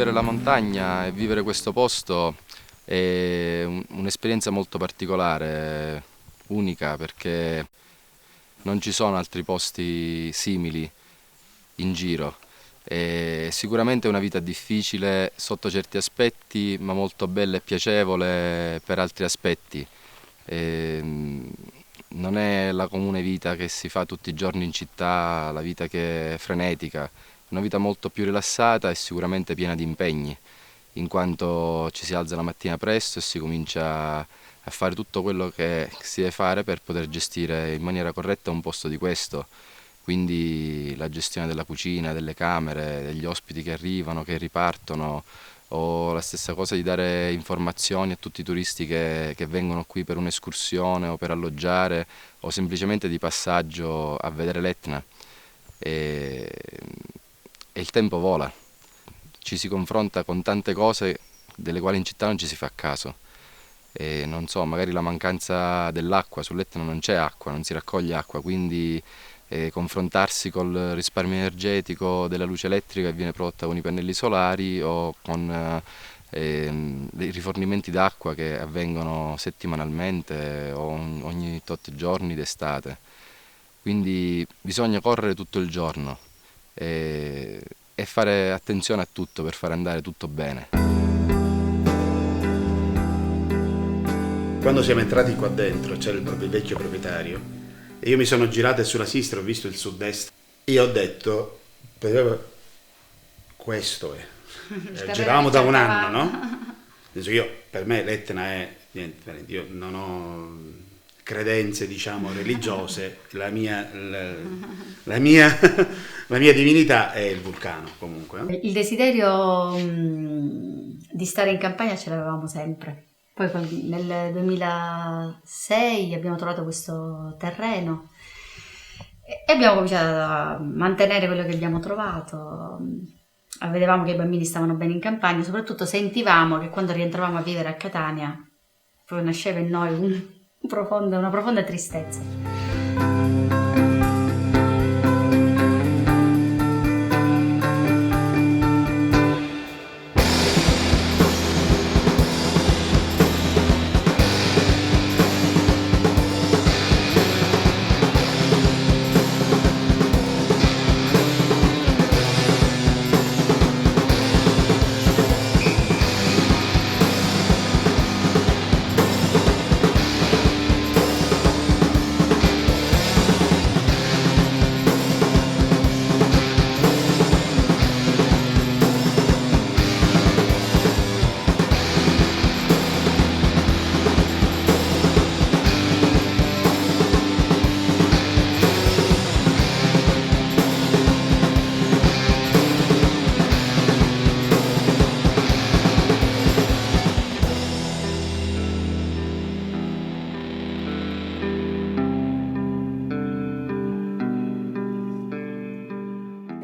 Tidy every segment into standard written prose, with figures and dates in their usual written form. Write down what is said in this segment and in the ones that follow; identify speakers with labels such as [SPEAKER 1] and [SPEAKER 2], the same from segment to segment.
[SPEAKER 1] vivere la montagna e vivere questo posto è un'esperienza molto particolare, unica, perché non ci sono altri posti simili in giro. È sicuramente una vita difficile sotto certi aspetti, ma molto bella e piacevole per altri aspetti. Ehm, Non è la comune vita che si fa tutti i giorni in città, la vita che è frenetica, è una vita molto più rilassata e sicuramente piena di impegni, in quanto ci si alza la mattina presto e si comincia a fare tutto quello che si deve fare per poter gestire in maniera corretta un posto di questo. Quindi la gestione della cucina, delle camere, degli ospiti che arrivano, che ripartono, o la stessa cosa di dare informazioni a tutti i turisti che vengono qui per un'escursione o per alloggiare o semplicemente di passaggio a vedere l'Etna. E, e il tempo vola, ci si confronta con tante cose delle quali in città non ci si fa caso. E non so, magari la mancanza dell'acqua, sull'Etna non c'è acqua, non si raccoglie acqua, quindi confrontarsi col risparmio energetico della luce elettrica che viene prodotta con i pannelli solari o con dei rifornimenti d'acqua che avvengono settimanalmente o ogni tot giorni d'estate. Quindi bisogna correre tutto il giorno e fare attenzione a tutto per far andare tutto bene.
[SPEAKER 2] Quando siamo entrati qua dentro c'era il vecchio proprietario e io mi sono girato e sulla sinistra ho visto il sud-est e ho detto, questo è. Giravamo da un anno, no? Io, per me l'Etna è niente, io non ho credenze, diciamo, religiose, la mia la mia divinità è il vulcano, comunque. No?
[SPEAKER 3] Il desiderio di stare in campagna ce l'avevamo sempre. Poi nel 2006 abbiamo trovato questo terreno e abbiamo cominciato a mantenere quello che abbiamo trovato. Vedevamo che i bambini stavano bene in campagna, soprattutto sentivamo che quando rientravamo a vivere a Catania poi nasceva in noi una profonda tristezza.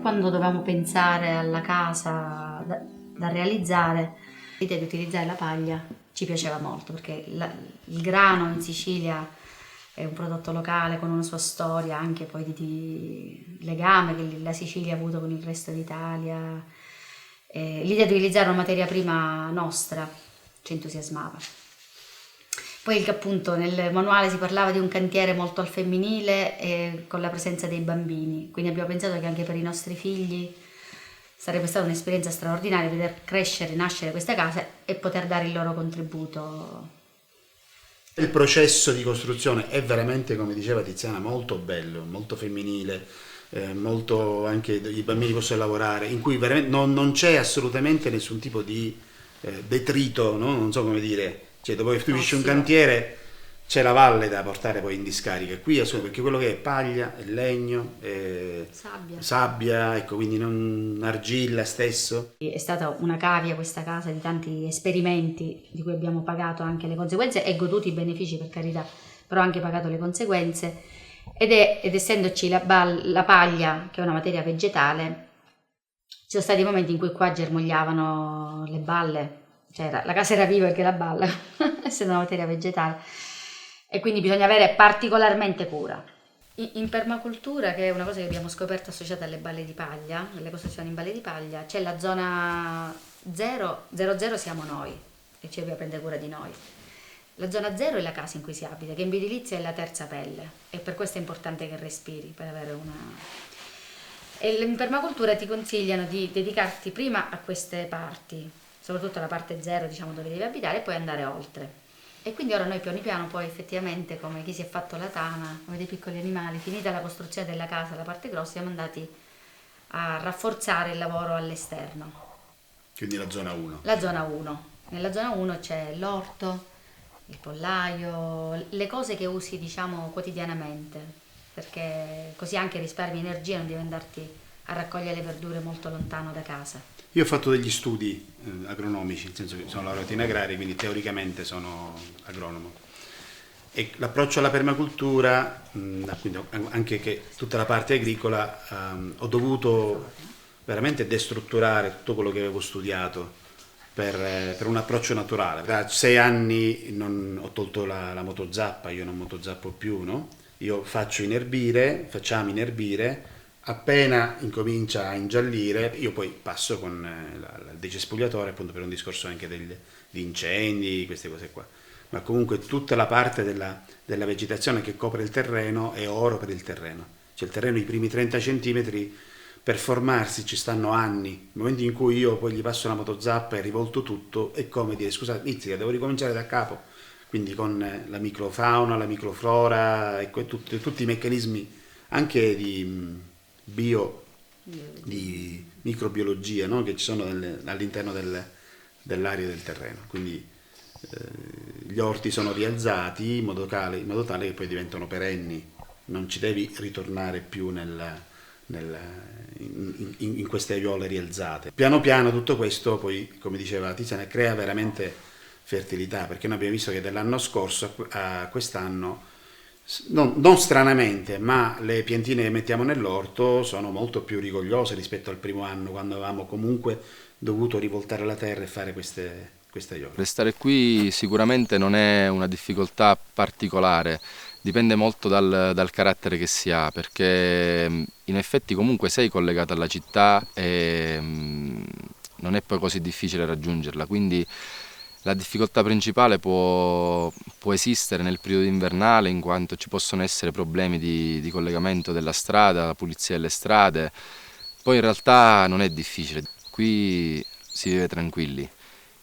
[SPEAKER 3] Quando dovevamo pensare alla casa da realizzare, l'idea di utilizzare la paglia ci piaceva molto perché il grano in Sicilia è un prodotto locale con una sua storia anche poi di legame che la Sicilia ha avuto con il resto d'Italia. L'idea di utilizzare una materia prima nostra ci entusiasmava. Poi appunto nel manuale si parlava di un cantiere molto al femminile e con la presenza dei bambini, quindi abbiamo pensato che anche per i nostri figli sarebbe stata un'esperienza straordinaria vedere crescere, nascere questa casa e poter dare il loro contributo.
[SPEAKER 2] Il processo di costruzione è veramente, come diceva Tiziana, molto bello, molto femminile, molto anche i bambini possono lavorare, in cui veramente non c'è assolutamente nessun tipo di detrito, no? Non so come dire. Cioè, dopo che tu finisci un cantiere c'è la valle da portare poi in discarica. Qui perché quello che è paglia, è legno, sabbia, ecco, quindi non argilla stesso.
[SPEAKER 3] È stata una cavia questa casa di tanti esperimenti di cui abbiamo pagato anche le conseguenze e goduto i benefici, per carità, però anche pagato le conseguenze. Ed essendoci la paglia, che è una materia vegetale, ci sono stati momenti in cui qua germogliavano le balle. Cioè la casa era viva perché la balla, essendo una materia vegetale, e quindi bisogna avere particolarmente cura. In permacultura, che è una cosa che abbiamo scoperto associata alle balle di paglia, alle costruzioni in balle di paglia, c'è la zona 0 siamo noi, e ci dobbiamo prendere cura di noi. La zona 0 è la casa in cui si abita, che in bioedilizia è la terza pelle, e per questo è importante che respiri, per avere una... E in permacultura ti consigliano di dedicarti prima a queste parti, soprattutto la parte 0, diciamo, dove devi abitare, e poi andare oltre. E quindi ora noi piano piano poi effettivamente, come chi si è fatto la tana, come dei piccoli animali, finita la costruzione della casa, la parte grossa, siamo andati a rafforzare il lavoro all'esterno.
[SPEAKER 2] Quindi la zona 1.
[SPEAKER 3] La zona 1. Nella zona 1 c'è l'orto, il pollaio, le cose che usi, diciamo, quotidianamente, perché così anche risparmi energia, non devi andarti a raccogliere le verdure molto lontano da casa.
[SPEAKER 2] Io ho fatto degli studi agronomici, nel senso che sono laureato in agraria, quindi teoricamente sono agronomo. E l'approccio alla permacultura, quindi anche che tutta la parte agricola, ho dovuto veramente destrutturare tutto quello che avevo studiato per un approccio naturale. Da 6 anni ho tolto la motozappa, io non motozappo più, no? Io facciamo inerbire, appena incomincia a ingiallire, io poi passo con il decespugliatore, appunto, per un discorso anche di incendi, queste cose qua. Ma comunque tutta la parte della vegetazione che copre il terreno è oro per il terreno. Cioè il terreno, i primi 30 centimetri, per formarsi ci stanno anni. Nel momento in cui io poi gli passo la motozappa e rivolto tutto, è come dire: scusa, Mizzica, devo ricominciare da capo. Quindi con la microfauna, la microflora e tutti i meccanismi anche di microbiologia, no? Che ci sono all'interno dell'area del terreno. Quindi gli orti sono rialzati in modo tale che poi diventano perenni, non ci devi ritornare più in queste aiuole rialzate. Piano piano tutto questo poi, come diceva Tiziana, crea veramente fertilità, perché noi abbiamo visto che dall'anno scorso a quest'anno, non stranamente, ma le piantine che mettiamo nell'orto sono molto più rigogliose rispetto al primo anno, quando avevamo comunque dovuto rivoltare la terra e fare queste aiuole.
[SPEAKER 1] Restare qui sicuramente non è una difficoltà particolare, dipende molto dal carattere che si ha, perché in effetti comunque sei collegato alla città e non è poi così difficile raggiungerla, quindi la difficoltà principale può esistere nel periodo invernale, in quanto ci possono essere problemi di collegamento della strada, la pulizia delle strade. Poi in realtà non è difficile, qui si vive tranquilli,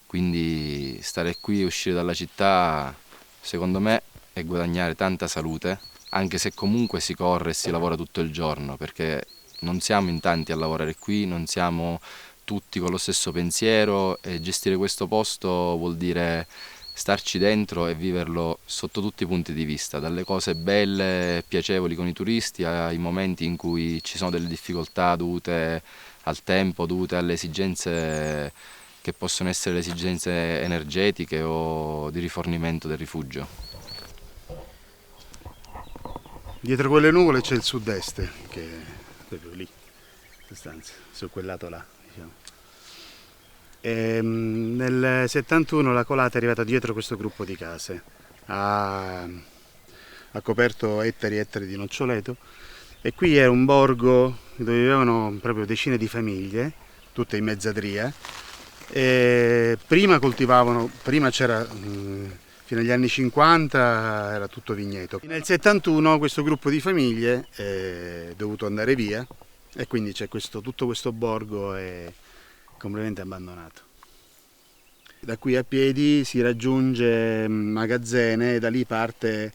[SPEAKER 1] quindi stare qui e uscire dalla città secondo me è guadagnare tanta salute, anche se comunque si corre e si lavora tutto il giorno, perché non siamo in tanti a lavorare qui, non siamo tutti con lo stesso pensiero, e gestire questo posto vuol dire starci dentro e viverlo sotto tutti i punti di vista, dalle cose belle e piacevoli con i turisti ai momenti in cui ci sono delle difficoltà dovute al tempo, dovute alle esigenze che possono essere le esigenze energetiche o di rifornimento del rifugio.
[SPEAKER 2] Dietro quelle nuvole c'è il sud-est, che è proprio lì, in sostanza, su quel lato là. E nel 71 la colata è arrivata dietro questo gruppo di case, ha coperto ettari e ettari di noccioleto, e qui è un borgo dove vivevano proprio decine di famiglie, tutte in mezzadria, e prima c'era, fino agli anni 50 era tutto vigneto. Nel 71 questo gruppo di famiglie è dovuto andare via, e quindi c'è tutto questo borgo è completamente abbandonato. Da qui a piedi si raggiunge Magazzene e da lì parte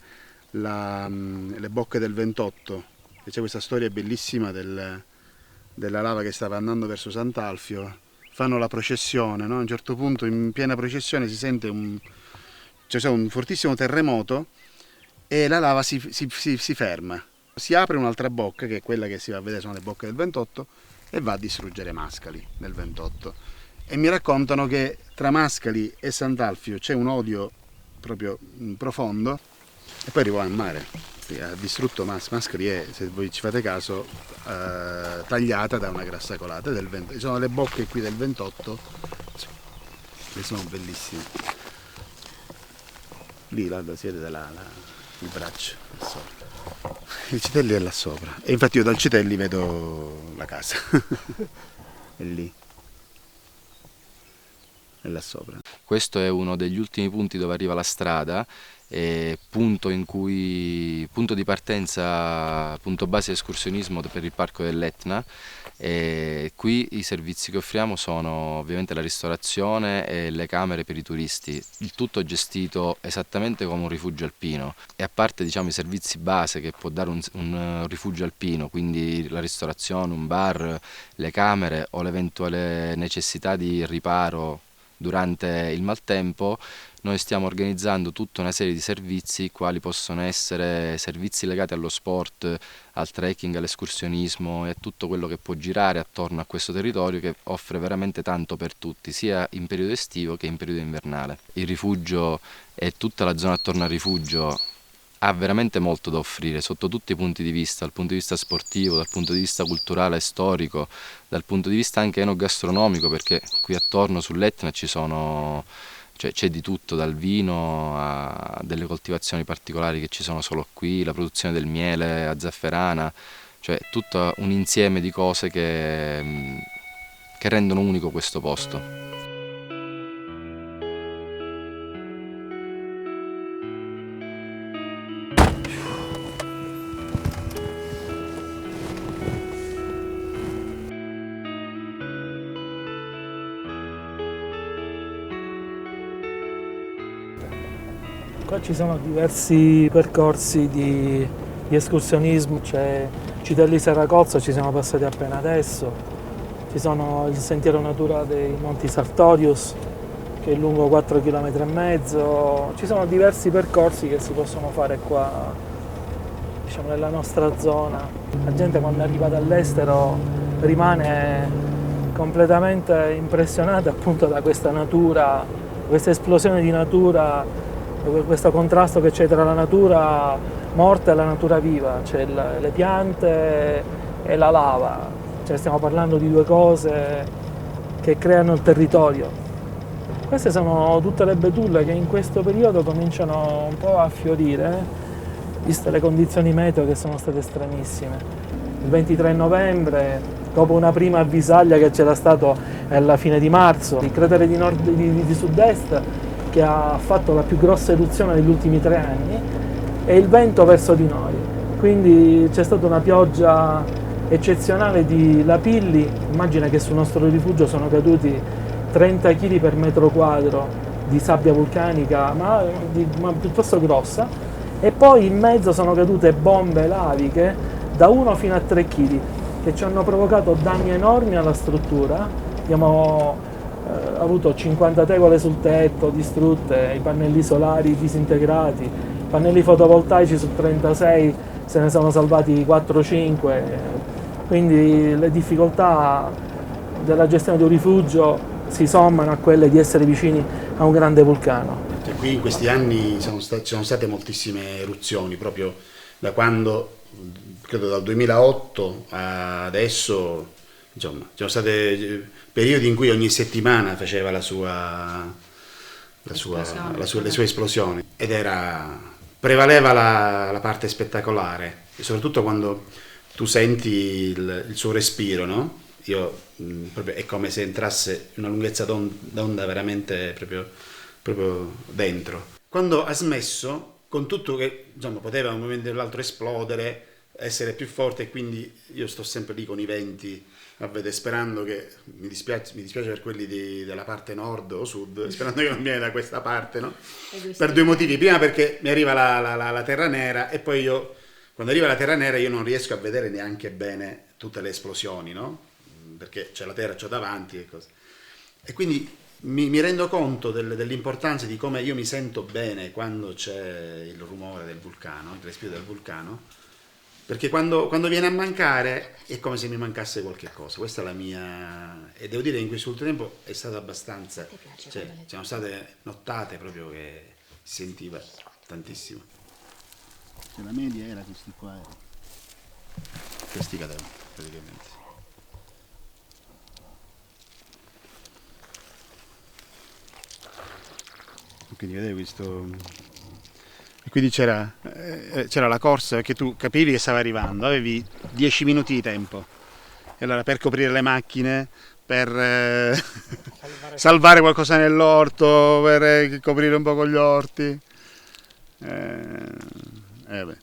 [SPEAKER 2] le bocche del 28. E c'è questa storia bellissima della lava che stava andando verso Sant'Alfio. Fanno la processione, no? A un certo punto in piena processione si sente un fortissimo terremoto e la lava si ferma. Si apre un'altra bocca, che è quella che si va a vedere, sono le bocche del 28, e va a distruggere Mascali nel 28. E mi raccontano che tra Mascali e Sant'Alfio c'è un odio proprio profondo, e poi arrivò al mare. Ha distrutto Mascali, è, se voi ci fate caso, tagliata da una grassa colata del 20. Sono le bocche qui del 28, che sono bellissime. Lì là si vede il braccio. Il Citelli è là sopra, e infatti io dal Citelli vedo la casa. È lì. là sopra.
[SPEAKER 1] Questo è uno degli ultimi punti dove arriva la strada, punto di partenza, punto base di escursionismo per il parco dell'Etna. Qui i servizi che offriamo sono ovviamente la ristorazione e le camere per i turisti, il tutto gestito esattamente come un rifugio alpino, e a parte, diciamo, i servizi base che può dare un rifugio alpino, quindi la ristorazione, un bar, le camere o l'eventuale necessità di riparo durante il maltempo, noi stiamo organizzando tutta una serie di servizi, quali possono essere servizi legati allo sport, al trekking, all'escursionismo e a tutto quello che può girare attorno a questo territorio, che offre veramente tanto per tutti, sia in periodo estivo che in periodo invernale. Il rifugio e tutta la zona attorno al rifugio ha veramente molto da offrire sotto tutti i punti di vista, dal punto di vista sportivo, dal punto di vista culturale e storico, dal punto di vista anche enogastronomico, perché qui attorno sull'Etna c'è di tutto, dal vino a delle coltivazioni particolari che ci sono solo qui, la produzione del miele a zafferana, cioè tutto un insieme di cose che rendono unico questo posto.
[SPEAKER 4] Qua ci sono diversi percorsi di escursionismo, c'è Citelli Saracozzo, ci siamo passati appena adesso, ci sono il sentiero natura dei Monti Sartorius, che è lungo 4,5 km, ci sono diversi percorsi che si possono fare qua, diciamo, nella nostra zona. La gente quando arriva dall'estero rimane completamente impressionata appunto da questa natura, questa esplosione di natura, questo contrasto che c'è tra la natura morta e la natura viva, cioè le piante e la lava, cioè stiamo parlando di due cose che creano il territorio. Queste sono tutte le betulle che in questo periodo cominciano un po' a fiorire, viste le condizioni meteo che sono state stranissime. Il 23 novembre, dopo una prima avvisaglia che c'era stato alla fine di marzo, il cratere di sud-est che ha fatto la più grossa eruzione degli ultimi 3 anni, e il vento verso di noi. Quindi c'è stata una pioggia eccezionale di lapilli. Immagina che sul nostro rifugio sono caduti 30 kg per metro quadro di sabbia vulcanica, ma piuttosto grossa, e poi in mezzo sono cadute bombe laviche da 1 fino a 3 kg che ci hanno provocato danni enormi alla struttura. Abbiamo avuto 50 tegole sul tetto distrutte, i pannelli solari disintegrati, i pannelli fotovoltaici su 36 se ne sono salvati 4-5, quindi le difficoltà della gestione di un rifugio si sommano a quelle di essere vicini a un grande vulcano.
[SPEAKER 2] Cioè, qui in questi anni ci sono state moltissime eruzioni, proprio da quando, credo dal 2008 a adesso, insomma, ci sono stati periodi in cui ogni settimana faceva le sue esplosioni, ed prevaleva la parte spettacolare, e soprattutto quando tu senti il suo respiro, no? Proprio, è come se entrasse una lunghezza d'onda veramente proprio dentro. Quando ha smesso, con tutto che, insomma, poteva un momento o l'altro esplodere, essere più forte, e quindi io sto sempre lì con i venti a vedere, sperando che, mi dispiace per quelli della parte nord o sud, sperando che non viene da questa parte, no? Per 2 motivi: prima perché mi arriva la terra nera, e poi quando arriva la terra nera io non riesco a vedere neanche bene tutte le esplosioni, no? Perché c'è la terra, c'ho davanti e cose. E quindi mi rendo conto dell'importanza di come io mi sento bene quando c'è il rumore del vulcano, il respiro del vulcano, perché quando viene a mancare è come se mi mancasse qualche cosa. Questa è la mia, e devo dire che in questo ultimo tempo è stato abbastanza, cioè, ci sono state nottate proprio che si sentiva tantissimo. Cioè, la media era questi qua, questi cadevano praticamente. Quindi vedevi questo. E quindi c'era la corsa, perché tu capivi che stava arrivando, avevi 10 minuti di tempo, e allora per coprire le macchine per salvare qualcosa nell'orto, per coprire un po' con gli orti. Beh.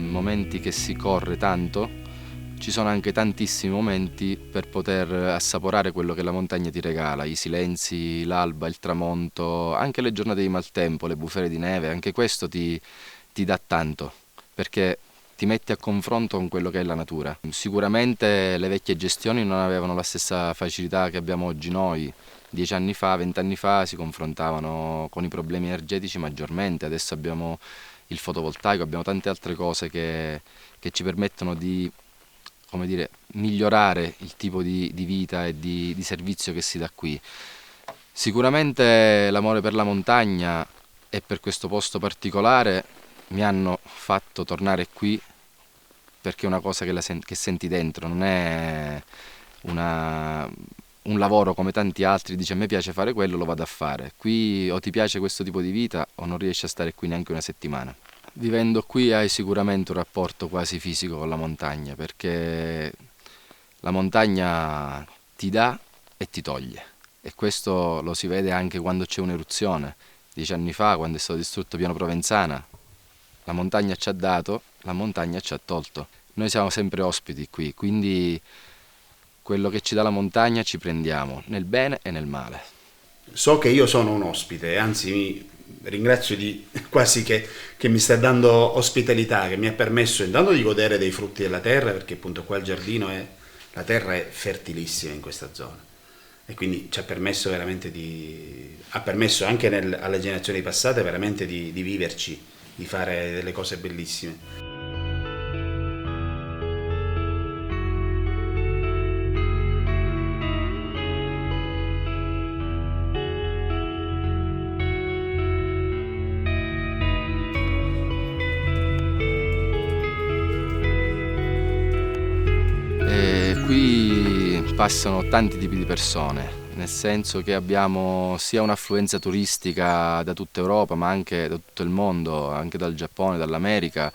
[SPEAKER 1] Momenti che si corre tanto, ci sono anche tantissimi momenti per poter assaporare quello che la montagna ti regala, i silenzi, l'alba, il tramonto, anche le giornate di maltempo, le bufere di neve, anche questo ti dà tanto, perché ti metti a confronto con quello che è la natura. Sicuramente le vecchie gestioni non avevano la stessa facilità che abbiamo oggi noi. 10 anni fa, 20 anni fa si confrontavano con i problemi energetici maggiormente, adesso abbiamo il fotovoltaico, abbiamo tante altre cose che ci permettono di, come dire, migliorare il tipo di vita e di servizio che si dà qui. Sicuramente l'amore per la montagna e per questo posto particolare mi hanno fatto tornare qui, perché è una cosa che senti dentro, non è un lavoro come tanti altri, dice a me piace fare quello, lo vado a fare. Qui o ti piace questo tipo di vita o non riesci a stare qui neanche una settimana. Vivendo qui hai sicuramente un rapporto quasi fisico con la montagna, perché la montagna ti dà e ti toglie, e questo lo si vede anche quando c'è un'eruzione. 10 anni fa, quando è stato distrutto Piano Provenzana, la montagna ci ha dato, la montagna ci ha tolto. Noi siamo sempre ospiti qui, quindi quello che ci dà la montagna ci prendiamo, nel bene e nel male.
[SPEAKER 2] So che io sono un ospite, anzi mi ringrazio di quasi che mi sta dando ospitalità, che mi ha permesso intanto di godere dei frutti della terra, perché appunto qua il giardino la terra è fertilissima in questa zona, e quindi ci ha permesso veramente ha permesso anche alle generazioni passate veramente di viverci, di fare delle cose bellissime.
[SPEAKER 1] Qui passano tanti tipi di persone, nel senso che abbiamo sia un'affluenza turistica da tutta Europa, ma anche da tutto il mondo, anche dal Giappone, dall'America,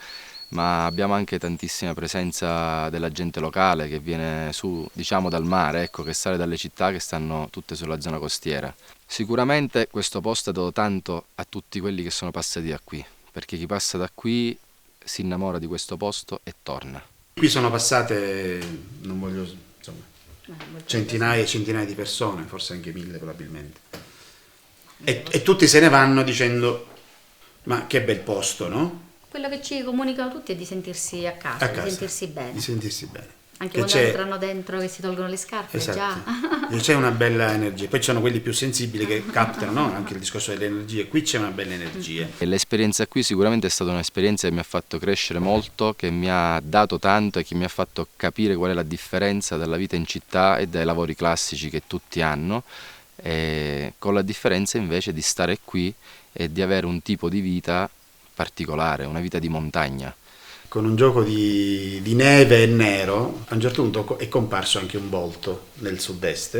[SPEAKER 1] ma abbiamo anche tantissima presenza della gente locale che viene su, diciamo, dal mare, ecco, che sale dalle città che stanno tutte sulla zona costiera. Sicuramente questo posto ha dato tanto a tutti quelli che sono passati da qui, perché chi passa da qui si innamora di questo posto e torna.
[SPEAKER 2] Qui sono passate, non voglio, insomma, centinaia e centinaia di persone, forse anche 1000 probabilmente. E tutti se ne vanno dicendo, ma che bel posto, no?
[SPEAKER 3] Quello che ci comunicano tutti è di sentirsi a casa, di sentirsi bene.
[SPEAKER 2] Di sentirsi bene.
[SPEAKER 3] Anche quando entrano dentro che si tolgono le scarpe,
[SPEAKER 2] esatto.
[SPEAKER 3] Già.
[SPEAKER 2] C'è una bella energia. Poi ci sono quelli più sensibili che captano, no? Anche il discorso delle energie. Qui c'è una bella energia.
[SPEAKER 1] E l'esperienza qui sicuramente è stata un'esperienza che mi ha fatto crescere molto, che mi ha dato tanto e che mi ha fatto capire qual è la differenza dalla vita in città e dai lavori classici che tutti hanno, con la differenza invece di stare qui e di avere un tipo di vita particolare, una vita di montagna.
[SPEAKER 2] Con un gioco di neve e nero, a un certo punto è comparso anche un volto nel sud-est,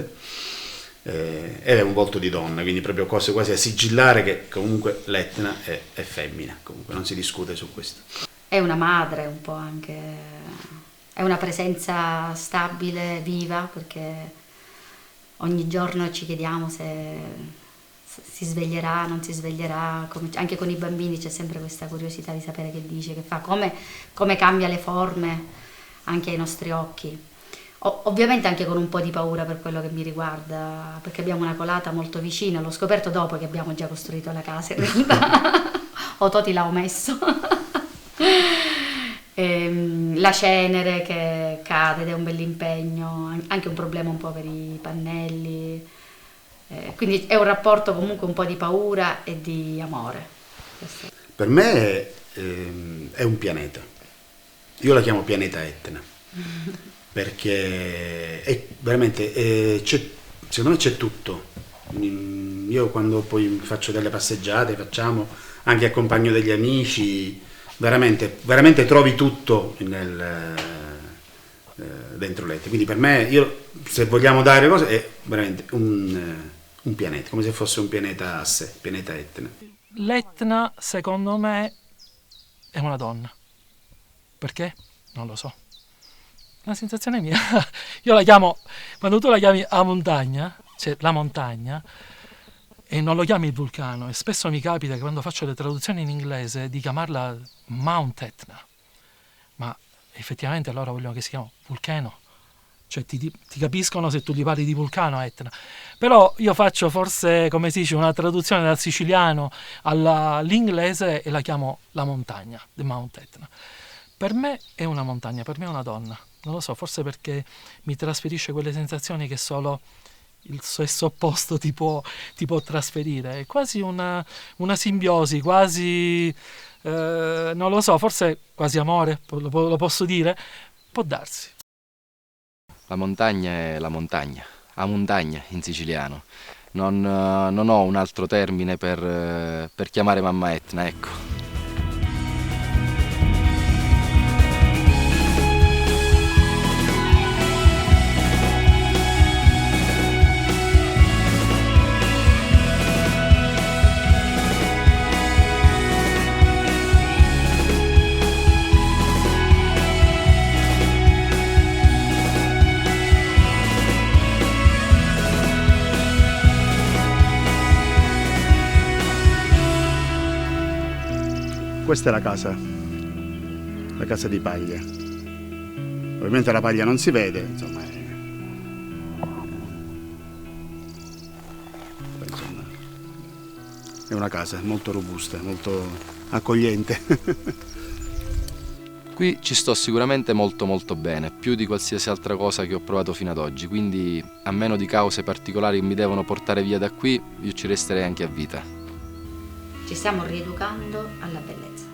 [SPEAKER 2] ed è un volto di donna, quindi proprio cose quasi a sigillare che comunque l'Etna è femmina, comunque non si discute su questo.
[SPEAKER 3] È una madre un po' anche, è una presenza stabile, viva, perché ogni giorno ci chiediamo se si sveglierà, non si sveglierà, anche con i bambini c'è sempre questa curiosità di sapere che dice, che fa, come cambia le forme anche ai nostri occhi. Ovviamente anche con un po' di paura per quello che mi riguarda, perché abbiamo una colata molto vicina, l'ho scoperto dopo che abbiamo già costruito la casa in realtà, o Toti l'ha omesso. La cenere che cade ed è un bell'impegno, anche un problema un po' per i pannelli, quindi è un rapporto comunque un po' di paura e di amore. Questo.
[SPEAKER 2] Per me è un pianeta, io la chiamo pianeta Etna, perché è veramente, secondo me c'è tutto. Io quando poi faccio delle passeggiate, anche accompagno degli amici, veramente trovi tutto dentro l'Etna. Quindi per me, se vogliamo dare cose, è veramente un pianeta, come se fosse un pianeta a sé, pianeta Etna.
[SPEAKER 4] L'Etna, secondo me, è una donna. Perché? Non lo so. La sensazione mia, io la chiamo, quando tu la chiami a montagna, cioè la montagna, e non lo chiami il vulcano, e spesso mi capita che quando faccio le traduzioni in inglese di chiamarla Mount Etna, ma effettivamente loro vogliono che si chiami vulcano, cioè ti capiscono se tu gli parli di vulcano Etna. Però io faccio forse, come si dice, una traduzione dal siciliano all'inglese e la chiamo la montagna, the Mount Etna. Per me è una montagna, per me è una donna. Non lo so, forse perché mi trasferisce quelle sensazioni che solo il sesso opposto ti può trasferire. È quasi una simbiosi, quasi, non lo so, forse quasi amore, lo posso dire? Può darsi.
[SPEAKER 1] La montagna è la montagna, a montagna in siciliano. Non ho un altro termine per chiamare mamma Etna, ecco.
[SPEAKER 2] Questa è la casa di paglia. Ovviamente la paglia non si vede, insomma, è una casa molto robusta, molto accogliente.
[SPEAKER 1] Qui ci sto sicuramente molto molto bene, più di qualsiasi altra cosa che ho provato fino ad oggi, quindi a meno di cause particolari che mi devono portare via da qui, io ci resterei anche a vita.
[SPEAKER 3] Ci stiamo rieducando alla bellezza.